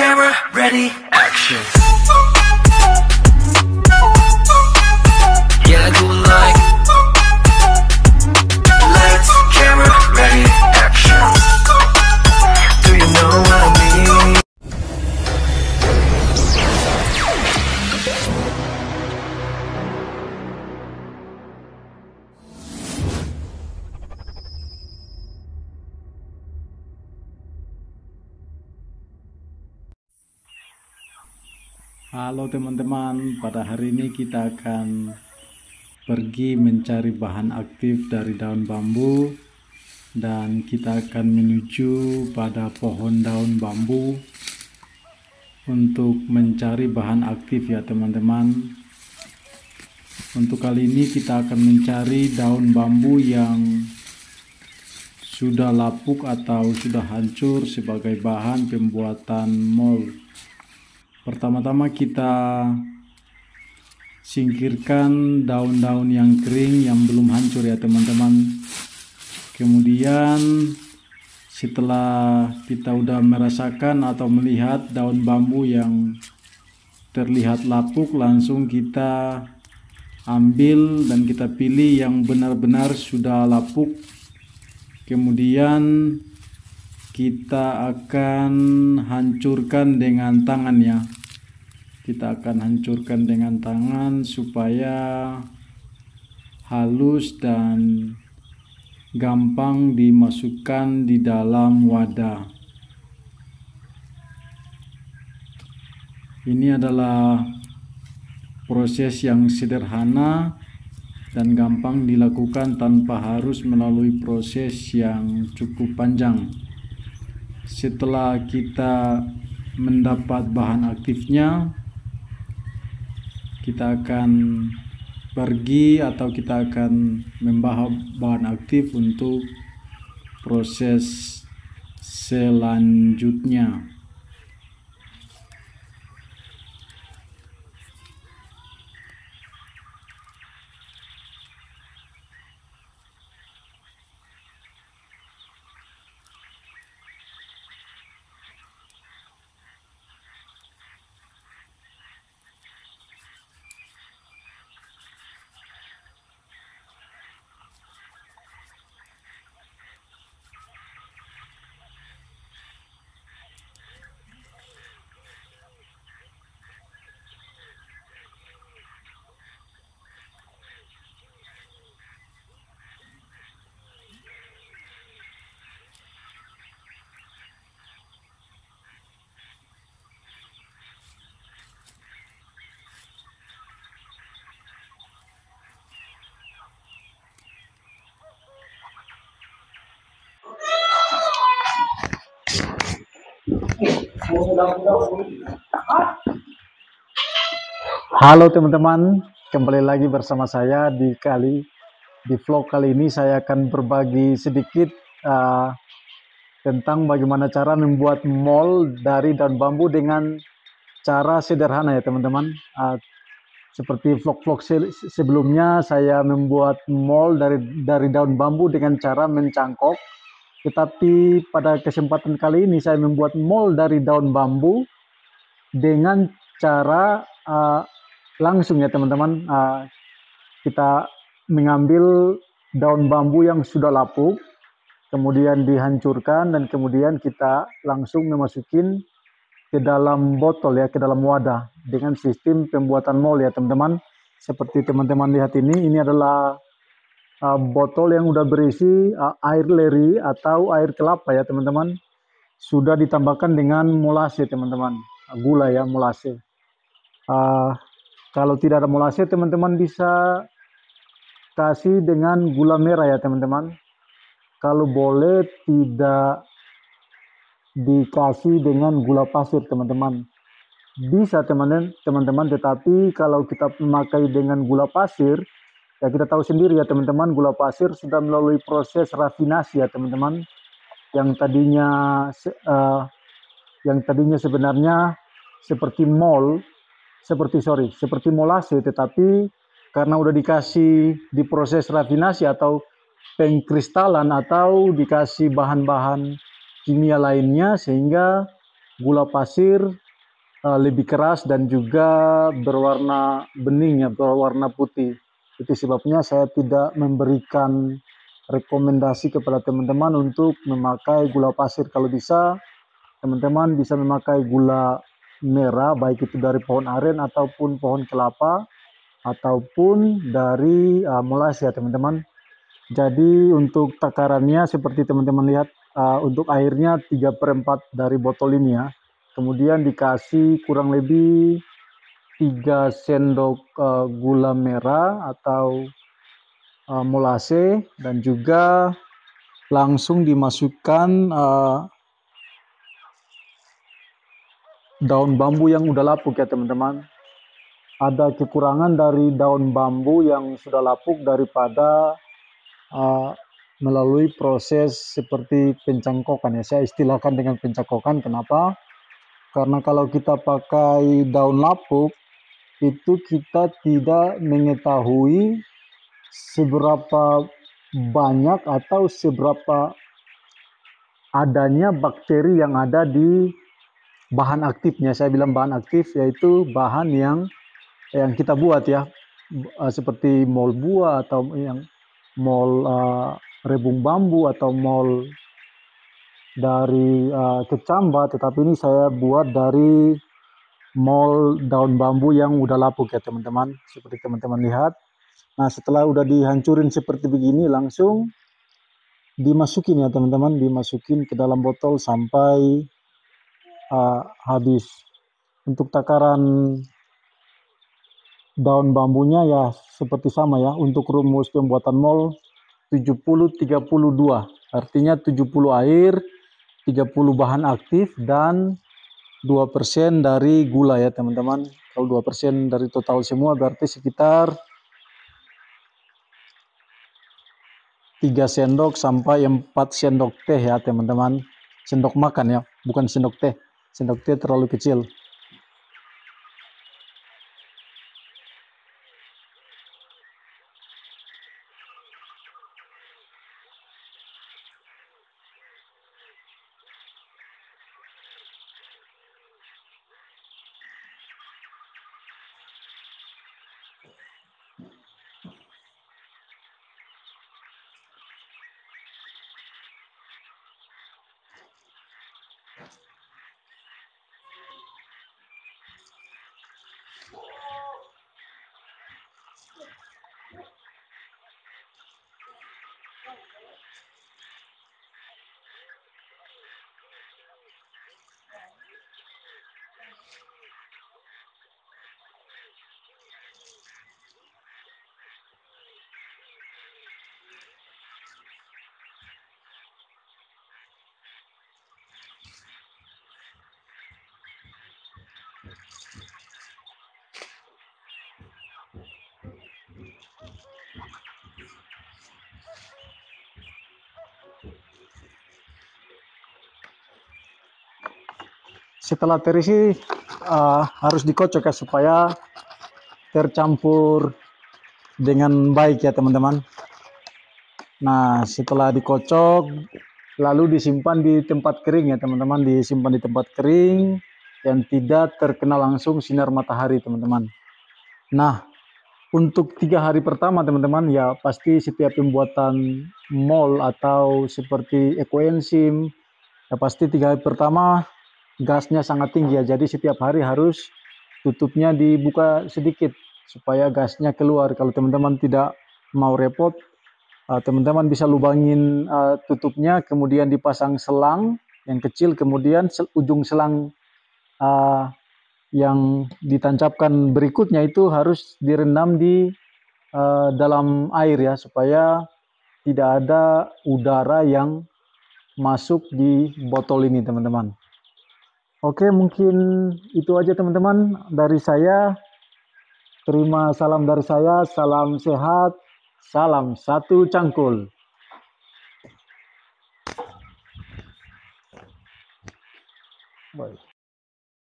camera, ready, action. Yeah, I do it like lights, camera, ready, action. Do you know what I mean? Halo teman-teman, pada hari ini kita akan pergi mencari bahan aktif dari daun bambu dan kita akan menuju pada pohon daun bambu untuk mencari bahan aktif ya teman-teman. Untuk kali ini kita akan mencari daun bambu yang sudah lapuk atau sudah hancur sebagai bahan pembuatan mold. Pertama-tama kita singkirkan daun-daun yang kering yang belum hancur ya teman-teman. Kemudian setelah kita udah merasakan atau melihat daun bambu yang terlihat lapuk, langsung kita ambil dan kita pilih yang benar-benar sudah lapuk. Kemudian kita akan hancurkan dengan tangan ya. Kita akan hancurkan dengan tangan supaya halus dan gampang dimasukkan di dalam wadah. Ini adalah proses yang sederhana dan gampang dilakukan tanpa harus melalui proses yang cukup panjang. Setelah kita mendapat bahan aktifnya, kita akan pergi atau kita akan membawa bahan aktif untuk proses selanjutnya. Halo teman-teman, kembali lagi bersama saya di vlog kali ini. Saya akan berbagi sedikit tentang bagaimana cara membuat mold dari daun bambu dengan cara sederhana ya teman-teman. Seperti vlog-vlog sebelumnya, saya membuat mold dari daun bambu dengan cara mencangkok. Tetapi pada kesempatan kali ini saya membuat mold dari daun bambu dengan cara langsung ya teman-teman. Kita mengambil daun bambu yang sudah lapuk, kemudian dihancurkan dan kemudian kita langsung memasukin ke dalam botol ya, ke dalam wadah dengan sistem pembuatan mold ya teman-teman. Seperti teman-teman lihat ini adalah botol yang udah berisi air leri atau air kelapa ya teman-teman. Sudah ditambahkan dengan molase teman-teman, gula ya, molase. Kalau tidak ada molase teman-teman bisa kasih dengan gula merah ya teman-teman. Kalau boleh tidak dikasih dengan gula pasir teman-teman. Bisa teman-teman, tetapi kalau kita memakai dengan gula pasir, ya kita tahu sendiri ya teman-teman, gula pasir sudah melalui proses rafinasi ya teman-teman. Yang tadinya sebenarnya seperti molase, tetapi karena udah dikasih di proses rafinasi atau pengkristalan atau dikasih bahan-bahan kimia lainnya, sehingga gula pasir lebih keras dan juga berwarna bening ya, berwarna putih. Itu sebabnya saya tidak memberikan rekomendasi kepada teman-teman untuk memakai gula pasir. Kalau bisa, teman-teman bisa memakai gula merah, baik itu dari pohon aren ataupun pohon kelapa, ataupun dari molas ya teman-teman. Jadi untuk takarannya seperti teman-teman lihat, untuk airnya 3/4 dari botol ini ya. Kemudian dikasih kurang lebih 3 sendok gula merah atau molase, dan juga langsung dimasukkan daun bambu yang udah lapuk ya teman-teman. Ada kekurangan dari daun bambu yang sudah lapuk daripada melalui proses seperti pencangkokan ya. Saya istilahkan dengan pencangkokan. Kenapa? Karena kalau kita pakai daun lapuk, itu kita tidak mengetahui seberapa banyak atau seberapa adanya bakteri yang ada di bahan aktifnya. Saya bilang bahan aktif yaitu bahan yang kita buat ya, seperti mol buah atau yang mol rebung bambu atau mol dari kecamba, tetapi ini saya buat dari mol daun bambu yang udah lapuk ya teman-teman, seperti teman-teman lihat. Nah setelah udah dihancurin seperti begini, langsung dimasukin ya teman-teman, dimasukin ke dalam botol sampai habis. Untuk takaran daun bambunya ya seperti sama ya, untuk rumus pembuatan mol 70-32, artinya 70 air, 30 bahan aktif, dan 2% dari gula ya teman-teman. Kalau 2% dari total semua berarti sekitar 3 sendok sampai 4 sendok teh ya teman-teman. Sendok makan ya, bukan sendok teh. Sendok teh terlalu kecil. Setelah terisi harus dikocok ya supaya tercampur dengan baik ya teman-teman. Nah setelah dikocok lalu disimpan di tempat kering ya teman-teman, disimpan di tempat kering yang tidak terkena langsung sinar matahari teman-teman. Nah untuk 3 hari pertama teman-teman ya pasti setiap pembuatan mol atau seperti ekoenzim ya pasti 3 hari pertama gasnya sangat tinggi ya, jadi setiap hari harus tutupnya dibuka sedikit supaya gasnya keluar. Kalau teman-teman tidak mau repot, teman-teman bisa lubangin tutupnya, kemudian dipasang selang yang kecil, kemudian ujung selang yang ditancapkan berikutnya itu harus direndam di dalam air ya, supaya tidak ada udara yang masuk di botol ini teman-teman. Oke, mungkin itu aja teman-teman dari saya. Terima salam dari saya, salam sehat, salam satu cangkul. Bye.